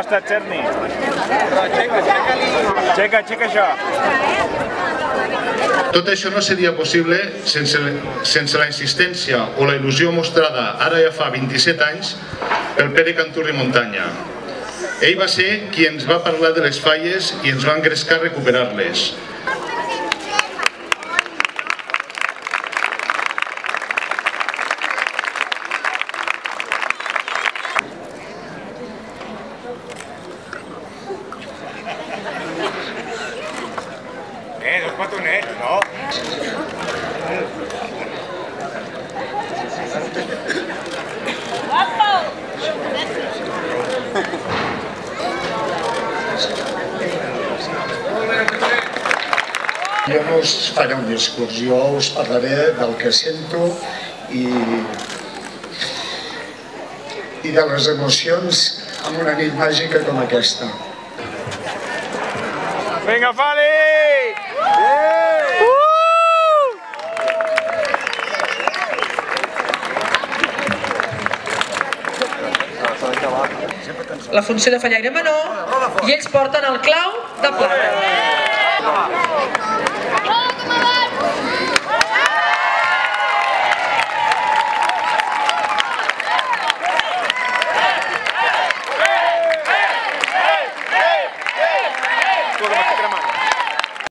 Costa, Czerny. Aixeca això. Tot això no seria possible sense la insistència o la il·lusió mostrada ara ja fa 27 anys pel Pere Canturri Montanya. Ell va ser qui ens va parlar de les falles i ens va engrescar a recuperar-les. Dos petonets, no? Jo no us faré un discurs, jo us parlaré del que sento i de les emocions en una nit màgica com aquesta. Vinga, Fali! La funció de fallaire menor i ells porten el clau de plata.